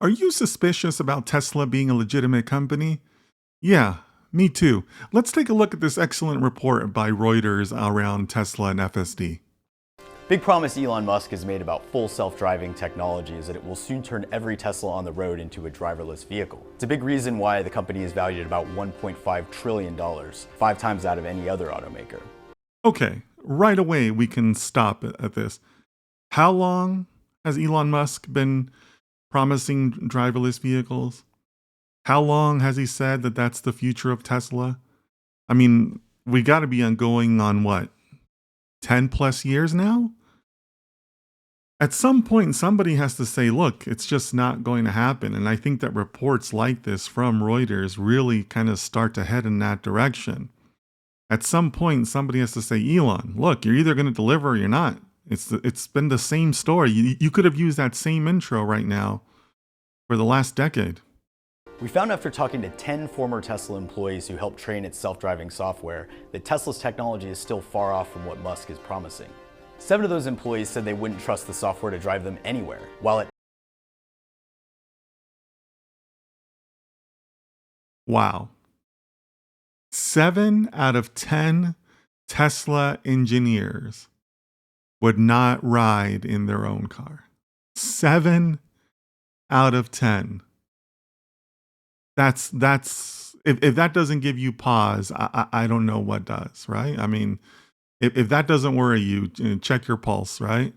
Are you suspicious about Tesla being a legitimate company? Yeah, me too. Let's take a look at this excellent report by Reuters around Tesla and FSD. Big promise Elon Musk has made about full self-driving technology is that it will soon turn every Tesla on the road into a driverless vehicle. It's a big reason why the company is valued at about $1.5 trillion, 5 times that of any other automaker. Okay, right away we can stop at this. How long has Elon Musk been promising driverless vehicles? How long has he said that that's the future of Tesla? I mean, we got to be going on what, 10 plus years now? At some point, somebody has to say, look, it's just not going to happen. And I think that reports like this from Reuters really kind of start to head in that direction. At some point, somebody has to say, Elon, look, you're either going to deliver or you're not. It's been the same story. You could have used that same intro right now for the last decade. We found after talking to 10 former Tesla employees who helped train its self-driving software that Tesla's technology is still far off from what Musk is promising. 7 of those employees said they wouldn't trust the software to drive them anywhere, while Wow. 7 out of 10 Tesla engineers would not ride in their own car. 7 out of 10. That's if that doesn't give you pause, I don't know what does, right? I mean, if that doesn't worry you, check your pulse, right?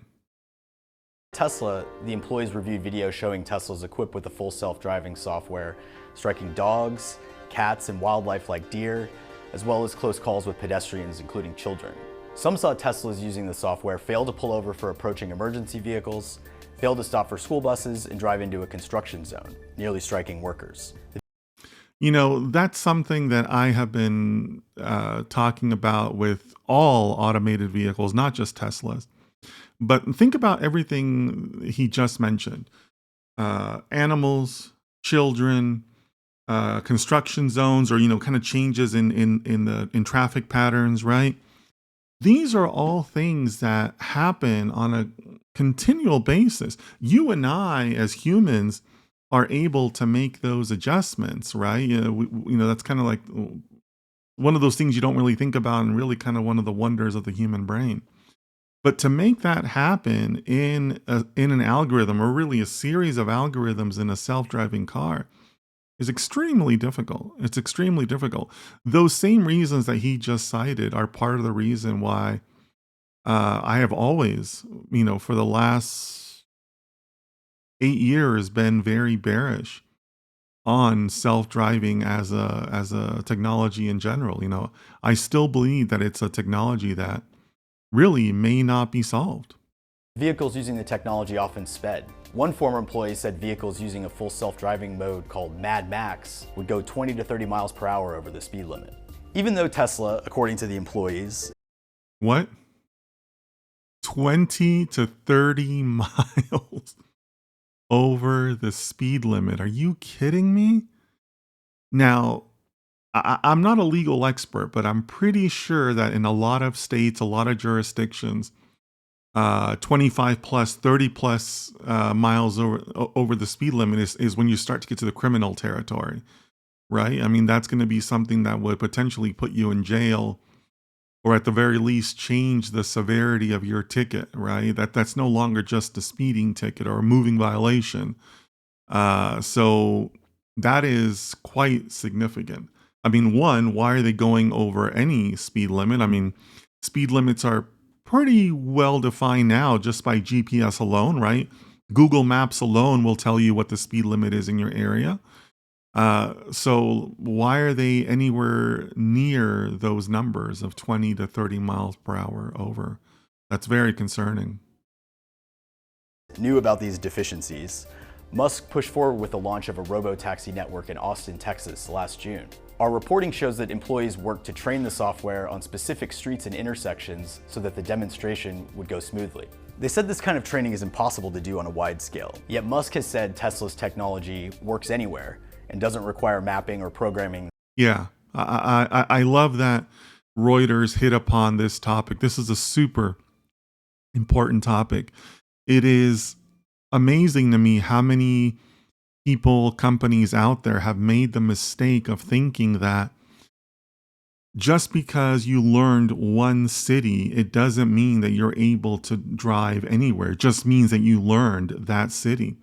Tesla, the employees reviewed videos showing Teslas equipped with a full self-driving software, striking dogs, cats, and wildlife like deer, as well as close calls with pedestrians, including children. Some saw Teslas using the software fail to pull over for approaching emergency vehicles, fail to stop for school buses, and drive into a construction zone, nearly striking workers. You know, that's something that I have been talking about with all automated vehicles, not just Teslas. But think about everything he just mentioned. Animals, children, construction zones, or, kind of changes in traffic patterns, right? These are all things that happen on a continual basis. You and I, as humans, are able to make those adjustments, right? That's kind of like one of those things you don't really think about, and really kind of one of the wonders of the human brain. But to make that happen in an algorithm, or really a series of algorithms in a self-driving car, is extremely difficult. It's extremely difficult. Those same reasons that he just cited are part of the reason why I have always, for the last 8 years, been very bearish on self-driving as a technology in general. I still believe that it's a technology that really may not be solved. Vehicles using the technology often sped. One former employee said vehicles using a full self-driving mode called Mad Max would go 20 to 30 miles per hour over the speed limit. Even though Tesla, according to the employees, What? 20 to 30 miles over the speed limit. Are you kidding me? Now, I'm not a legal expert, but I'm pretty sure that in a lot of states, a lot of jurisdictions, 25 plus, 30 plus miles over the speed limit is when you start to get to the criminal territory, right? I mean, that's going to be something that would potentially put you in jail, or at the very least change the severity of your ticket, right? That's no longer just a speeding ticket or a moving violation. So that is quite significant. I mean, one, why are they going over any speed limit? I mean, speed limits are pretty well defined now just by GPS alone, right? Google Maps alone will tell you what the speed limit is in your area. So why are they anywhere near those numbers of 20 to 30 miles per hour over? That's very concerning. knew about these deficiencies. Musk pushed forward with the launch of a robo-taxi network in Austin, Texas last June. Our reporting shows that employees worked to train the software on specific streets and intersections so that the demonstration would go smoothly. They said this kind of training is impossible to do on a wide scale, yet Musk has said Tesla's technology works anywhere and doesn't require mapping or programming. Yeah, I love that Reuters hit upon this topic. This is a super important topic. It is amazing to me how many people, companies out there have made the mistake of thinking that just because you learned one city, it doesn't mean that you're able to drive anywhere. It just means that you learned that city.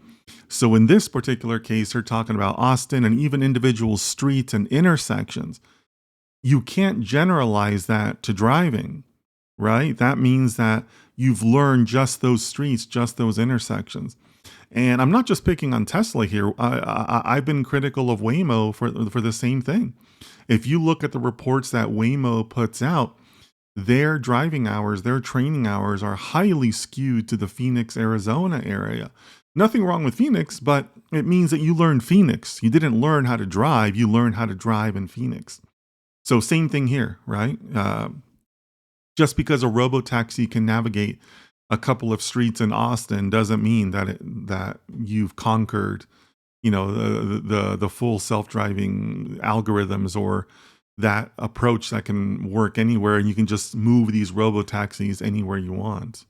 So in this particular case, they're talking about Austin and even individual streets and intersections. You can't generalize that to driving, right? That means that you've learned just those streets, just those intersections. And I'm not just picking on Tesla here. I've been critical of Waymo for the same thing. If you look at the reports that Waymo puts out, their driving hours, their training hours are highly skewed to the Phoenix, Arizona area. Nothing wrong with Phoenix, but it means that you learned Phoenix. You didn't learn how to drive, you learned how to drive in Phoenix. So, same thing here, right? Just because a robotaxi can navigate a couple of streets in Austin doesn't mean that you've conquered, the full self-driving algorithms, or that approach that can work anywhere and you can just move these robotaxis anywhere you want.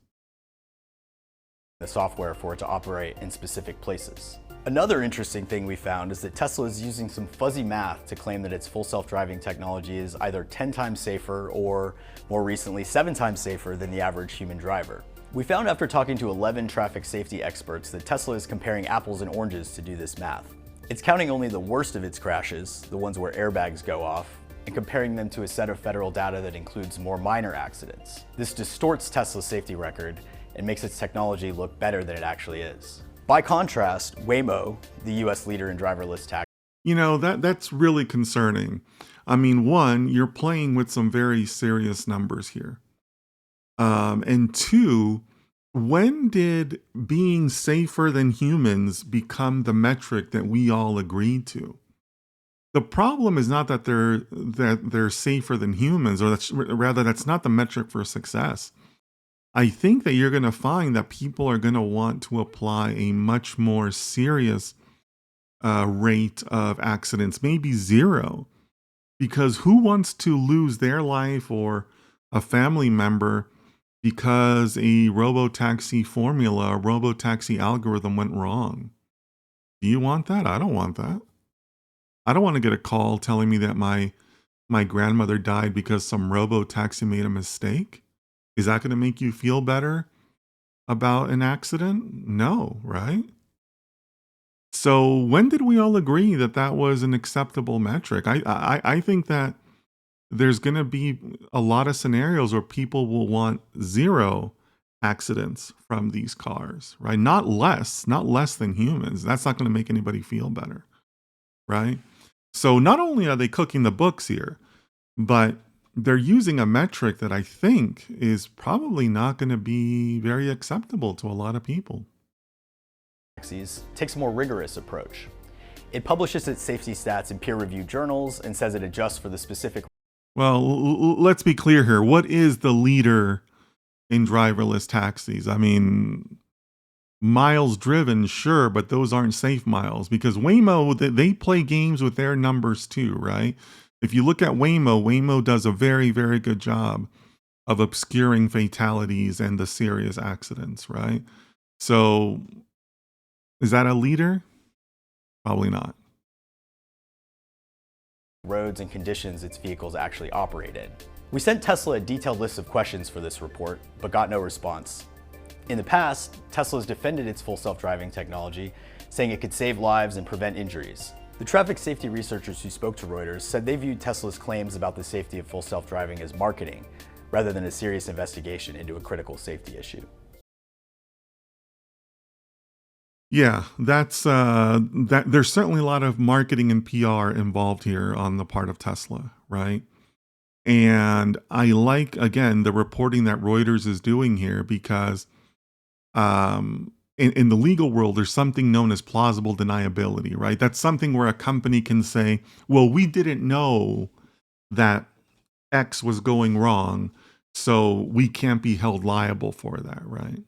The software for it to operate in specific places. Another interesting thing we found is that Tesla is using some fuzzy math to claim that its full self-driving technology is either 10 times safer or, more recently, 7 times safer than the average human driver. We found after talking to 11 traffic safety experts that Tesla is comparing apples and oranges to do this math. It's counting only the worst of its crashes, the ones where airbags go off, and comparing them to a set of federal data that includes more minor accidents. This distorts Tesla's safety record and makes its technology look better than it actually is. By contrast, Waymo, the US leader in driverless taxi, That's really concerning. I mean, one, you're playing with some very serious numbers here. And two, when did being safer than humans become the metric that we all agreed to? The problem is not that they're safer than humans, or that's not the metric for success. I think that you're going to find that people are going to want to apply a much more serious rate of accidents, maybe zero, because who wants to lose their life or a family member because a robotaxi formula, a robotaxi algorithm went wrong? Do you want that? I don't want that. I don't want to get a call telling me that my grandmother died because some robotaxi made a mistake. Is that going to make you feel better about an accident? No, right? So when did we all agree that that was an acceptable metric? I think that there's going to be a lot of scenarios where people will want zero accidents from these cars, right? Not less than humans. That's not going to make anybody feel better, right? So not only are they cooking the books here, but they're using a metric that I think is probably not going to be very acceptable to a lot of people. taxis takes a more rigorous approach. It publishes its safety stats in peer-reviewed journals and says it adjusts for the specific. Well, let's be clear here. What is the leader in driverless taxis? I mean, miles driven, sure, but those aren't safe miles, because Waymo, they play games with their numbers too, right? If you look at Waymo does a very, very good job of obscuring fatalities and the serious accidents, right? So is that a leader? Probably not. Roads and conditions its vehicles actually operate in. We sent Tesla a detailed list of questions for this report, but got no response. In the past, Tesla has defended its full self-driving technology, saying it could save lives and prevent injuries. The traffic safety researchers who spoke to Reuters said they viewed Tesla's claims about the safety of full self-driving as marketing, rather than a serious investigation into a critical safety issue. Yeah, that's there's certainly a lot of marketing and PR involved here on the part of Tesla, right? And I like, again, the reporting that Reuters is doing here, because in the legal world, there's something known as plausible deniability, right? That's something where a company can say, well, we didn't know that X was going wrong, so we can't be held liable for that, right?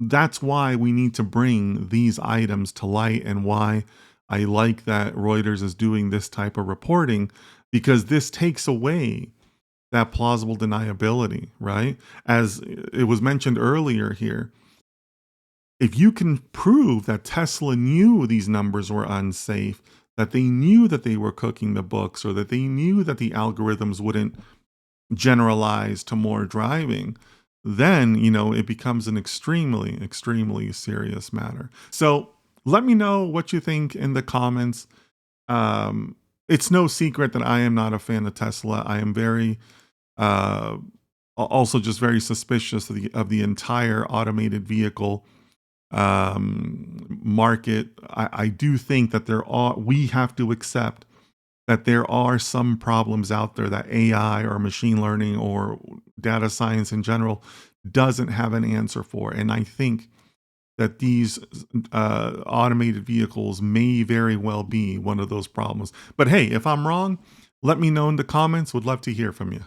That's why we need to bring these items to light, and why I like that Reuters is doing this type of reporting, because this takes away that plausible deniability, right? As it was mentioned earlier here, if you can prove that Tesla knew these numbers were unsafe, that they knew that they were cooking the books, or that they knew that the algorithms wouldn't generalize to more driving, then, it becomes an extremely, extremely serious matter. So let me know what you think in the comments. It's no secret that I am not a fan of Tesla. I am very, also just very suspicious of the entire automated vehicle market. I do think that we have to accept that there are some problems out there that AI or machine learning or data science in general doesn't have an answer for. And I think that these automated vehicles may very well be one of those problems. But hey, if I'm wrong, let me know in the comments. Would love to hear from you.